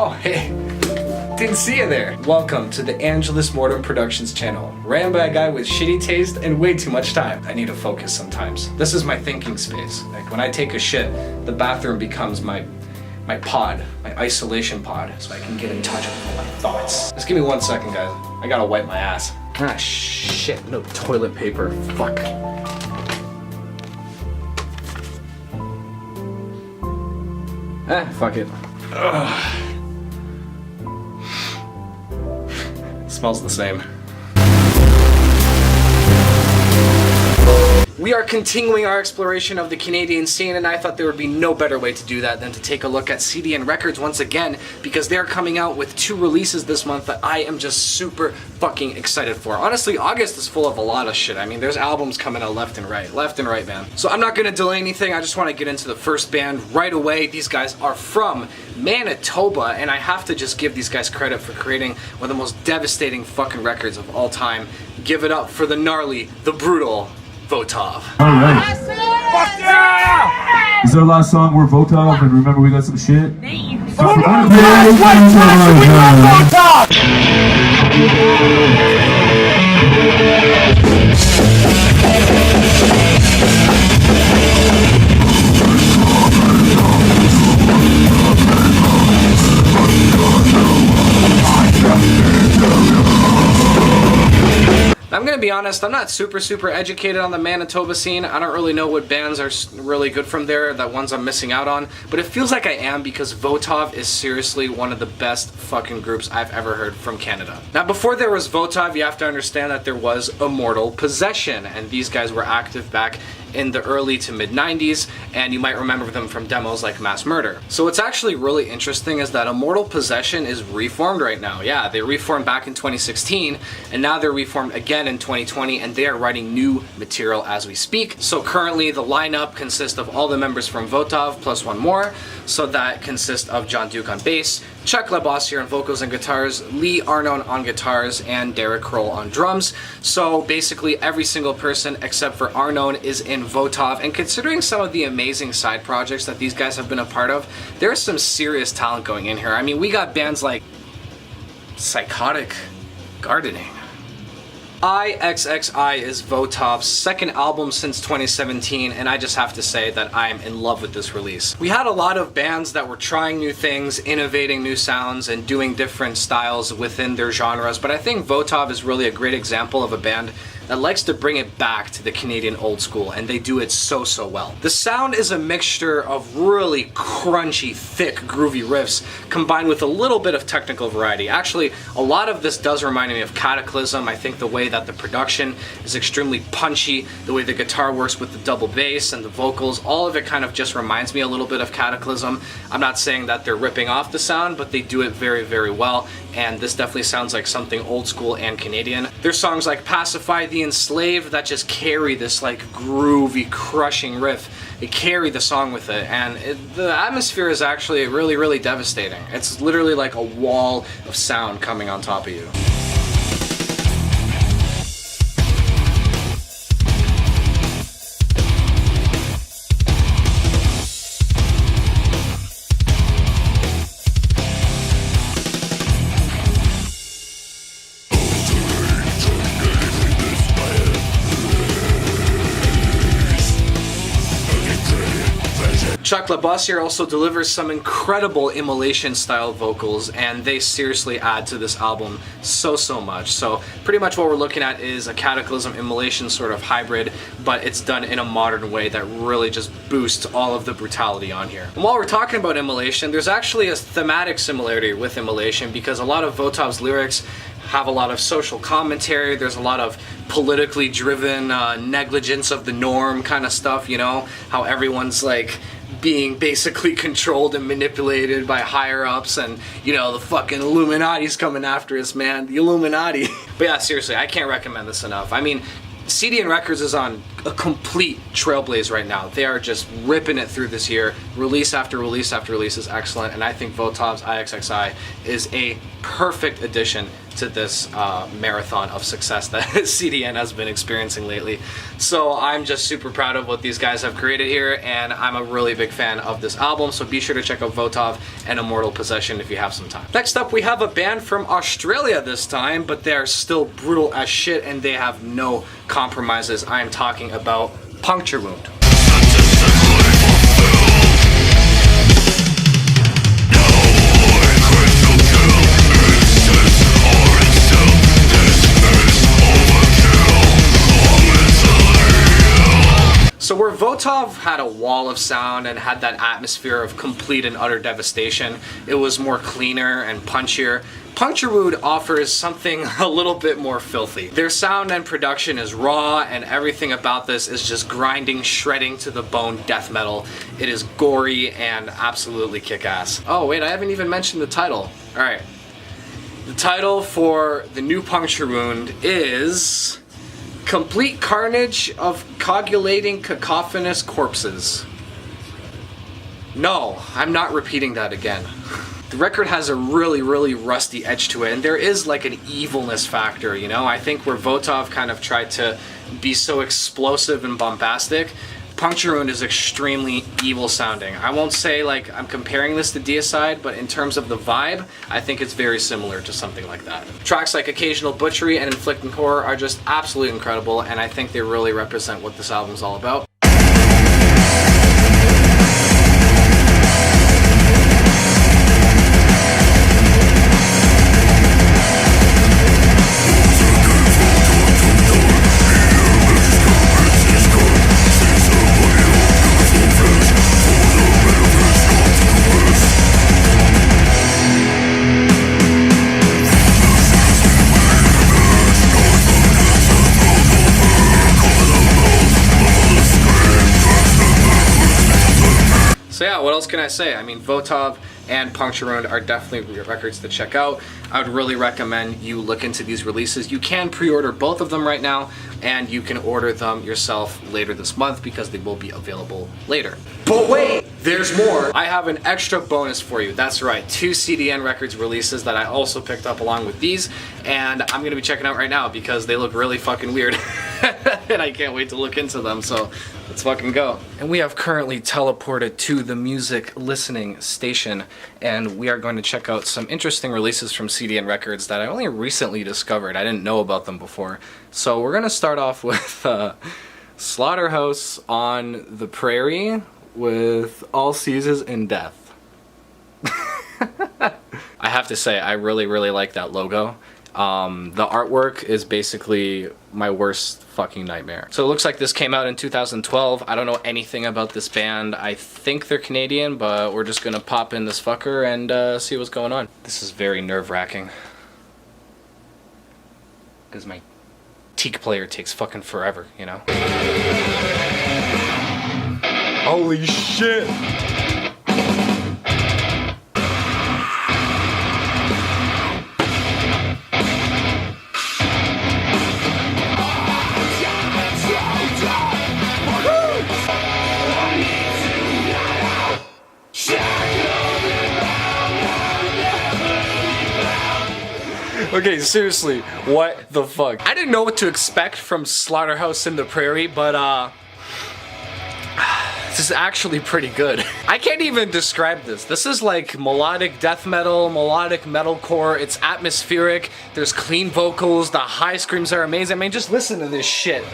Oh, hey. Didn't see you there. Welcome to the Angelus Mortem Productions channel, ran by a guy with shitty taste and way too much time. I need to focus sometimes. This is my thinking space. Like when I take a shit, the bathroom becomes my pod, my isolation pod, so I can get in touch with all my thoughts. Just give me 1 second, guys. I gotta wipe my ass. Ah, shit, no toilet paper. Fuck. Fuck it. Ugh. Smells the same. We are continuing our exploration of the Canadian scene, and I thought there would be no better way to do that than to take a look at CDN Records once again, because they're coming out with 2 releases this month that I am just super fucking excited for. Honestly, August is full of a lot of shit. I mean, there's albums coming out left and right, man. So I'm not gonna delay anything, I just want to get into the first band right away. These guys are from Manitoba, and I have to just give these guys credit for creating one of the most devastating fucking records of all time. Give it up for the gnarly, the brutal Votov. Alright. Fuck yeah! This is our last song. We're Votov, and remember we got some shit. Votov! I'm gonna be honest, I'm not super educated on the Manitoba scene. I don't really know what bands are really good from there, the ones I'm missing out on, but it feels like I am because Votov is seriously one of the best fucking groups I've ever heard from Canada. Now, before there was Votov, you have to understand that there was Immortal Possession, and these guys were active back in the early to mid 90s, and you might remember them from demos like Mass Murder. So what's actually really interesting is that Immortal Possession is reformed right now. Yeah, they reformed back in 2016, and now they're reformed again in 2020, and they are writing new material as we speak. So currently the lineup consists of all the members from Votov plus 1 more, so that consists of John Duke on bass, Chuck Labossiere on vocals and guitars, Lee Arnone on guitars, and Derek Kroll on drums. So basically every single person except for Arnone is in Votov, and considering some of the amazing side projects that these guys have been a part of, there's some serious talent going in here. I mean, we got bands like Psychotic Gardening. IXXI is Votov's second album since 2017, and I just have to say that I'm in love with this release. We had a lot of bands that were trying new things, innovating new sounds, and doing different styles within their genres, but I think Votov is really a great example of a band that likes to bring it back to the Canadian old school, and they do it so well. The sound is a mixture of really crunchy, thick, groovy riffs combined with a little bit of technical variety. Actually, a lot of this does remind me of Cataclysm. I think the way that the production is extremely punchy, the way the guitar works with the double bass and the vocals, all of it kind of just reminds me a little bit of Cataclysm. I'm not saying that they're ripping off the sound, but they do it very well, and this definitely sounds like something old school and Canadian. There's songs like Pacify the Enslaved that just carry this like groovy, crushing riff. They carry the song with it, and the atmosphere is actually really devastating. It's literally like a wall of sound coming on top of you. Chuck Labossiere also delivers some incredible immolation style vocals, and they seriously add to this album so much. So pretty much what we're looking at is a Cataclysm immolation sort of hybrid, but it's done in a modern way that really just boosts all of the brutality on here. And while we're talking about immolation, there's actually a thematic similarity with immolation, because a lot of Votov's lyrics have a lot of social commentary. There's a lot of politically driven negligence of the norm kind of stuff, you know, how everyone's like being basically controlled and manipulated by higher ups, and you know, the fucking Illuminati's coming after us, man, the Illuminati. But yeah, seriously, I can't recommend this enough. I mean, CDN Records is on a complete trailblaze right now. They are just ripping it through this year. Release after release after release is excellent, and I think Votov's IXXI is a perfect addition to this marathon of success that CDN has been experiencing lately. So I'm just super proud of what these guys have created here, and I'm a really big fan of this album, so be sure to check out Votov and Immortal Possession if you have some time. Next up, we have a band from Australia this time, but they're still brutal as shit and they have no compromises. I am talking about Puncture Wound. So where Votov had a wall of sound and had that atmosphere of complete and utter devastation, it was more cleaner and punchier. Puncture Wound offers something a little bit more filthy. Their sound and production is raw, and everything about this is just grinding, shredding to the bone death metal. It is gory and absolutely kick-ass. Oh wait, I haven't even mentioned the title. Alright. The title for the new Puncture Wound is Complete Carnage of Coagulating Cacophonous Corpses. No, I'm not repeating that again. The record has a really, really rusty edge to it, and there is like an evilness factor, you know? I think where Votov kind of tried to be so explosive and bombastic, Puncture Wound is extremely evil sounding. I won't say like I'm comparing this to Deicide, but in terms of the vibe, I think it's very similar to something like that. Tracks like Occasional Butchery and Inflicting Horror are just absolutely incredible, and I think they really represent what this album's all about. So yeah, what else can I say? I mean, Votov and Puncture Wound are definitely records to check out. I would really recommend you look into these releases. You can pre-order both of them right now, and you can order them yourself later this month because they will be available later. But wait, there's more. I have an extra bonus for you. That's right, 2 CDN Records releases that I also picked up along with these, and I'm gonna be checking out right now because they look really fucking weird. And I can't wait to look into them, so let's fucking go. And we have currently teleported to the music listening station, and we are going to check out some interesting releases from CDN Records that I only recently discovered. I didn't know about them before. So we're gonna start off with Slaughterhouse on the Prairie with All Seasons in Death. I have to say, I really, really like that logo. The artwork is basically my worst fucking nightmare. So it looks like this came out in 2012. I don't know anything about this band. I think they're Canadian, but we're just gonna pop in this fucker and see what's going on. This is very nerve-wracking, because my teak player takes fucking forever, you know? Holy shit! Okay, seriously, what the fuck? I didn't know what to expect from Slaughterhouse in the Prairie, but this is actually pretty good. I can't even describe this. This is like melodic death metal, melodic metalcore. It's atmospheric. There's clean vocals. The high screams are amazing. I mean, just listen to this shit.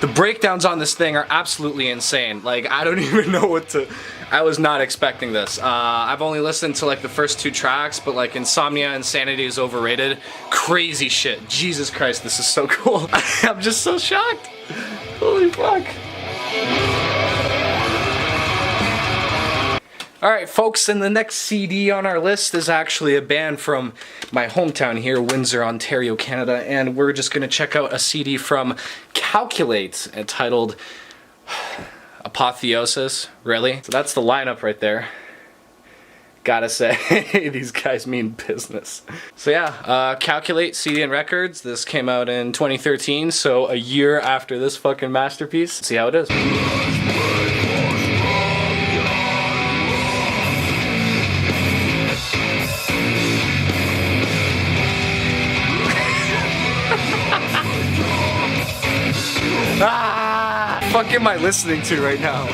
The breakdowns on this thing are absolutely insane. Like, I don't even know what to... I was not expecting this. I've only listened to like the first 2 tracks, but like Insomnia Insanity is overrated. Crazy shit. Jesus Christ, this is so cool. I'm just so shocked. Holy fuck. Alright folks, and the next CD on our list is actually a band from my hometown here, Windsor, Ontario, Canada, and we're just gonna check out a CD from Calculate entitled Apotheosis. Really? So that's the lineup right there. Gotta say, these guys mean business. So yeah, Calculate, CDN Records. This came out in 2013, so a year after this fucking masterpiece. Let's see how it is. Ah! Fuck am I listening to right now?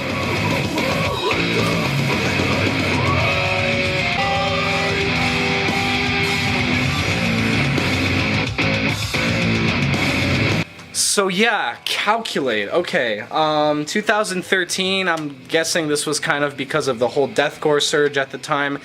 So yeah, Calculate. Okay, 2013, I'm guessing this was kind of because of the whole deathcore surge at the time.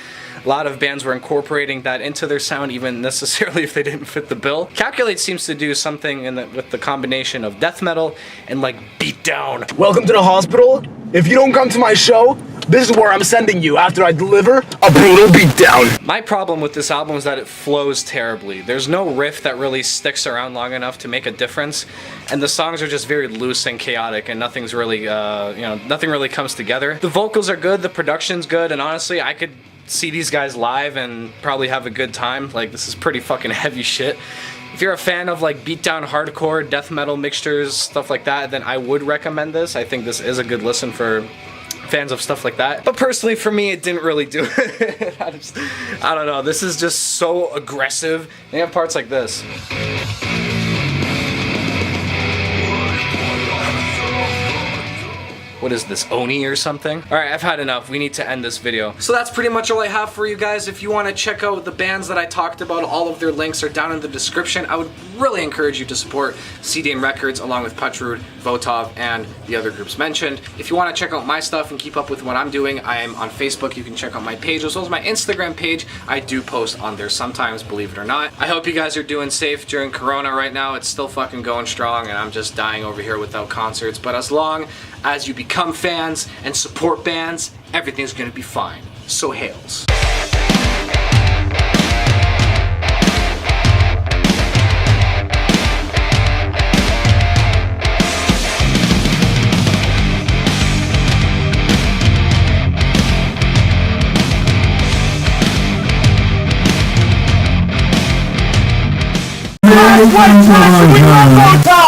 A lot of bands were incorporating that into their sound, even necessarily if they didn't fit the bill. Calculate seems to do something with the combination of death metal and like beatdown. Welcome to the hospital. If you don't come to my show, this is where I'm sending you after I deliver a brutal beatdown. My problem with this album is that it flows terribly. There's no riff that really sticks around long enough to make a difference, and the songs are just very loose and chaotic, and nothing's really, nothing really comes together. The vocals are good, the production's good, and honestly, I could see these guys live and probably have a good time. Like, this is pretty fucking heavy shit. If you're a fan of like beatdown hardcore, death metal mixtures, stuff like that, then I would recommend this. I think this is a good listen for fans of stuff like that. But personally, for me, it didn't really do it. I don't know. This is just so aggressive. They have parts like this. What is this, Oni or something? Alright, I've had enough. We need to end this video. So that's pretty much all I have for you guys. If you want to check out the bands that I talked about, all of their links are down in the description. I would really encourage you to support CDN Records along with Puncture Wound, Votov, and the other groups mentioned. If you want to check out my stuff and keep up with what I'm doing, I am on Facebook. You can check out my page as well as my Instagram page. I do post on there sometimes, believe it or not. I hope you guys are doing safe during Corona right now. It's still fucking going strong, and I'm just dying over here without concerts. But as long as you become fans and support bands, everything's gonna be fine. So hails. We love Votov!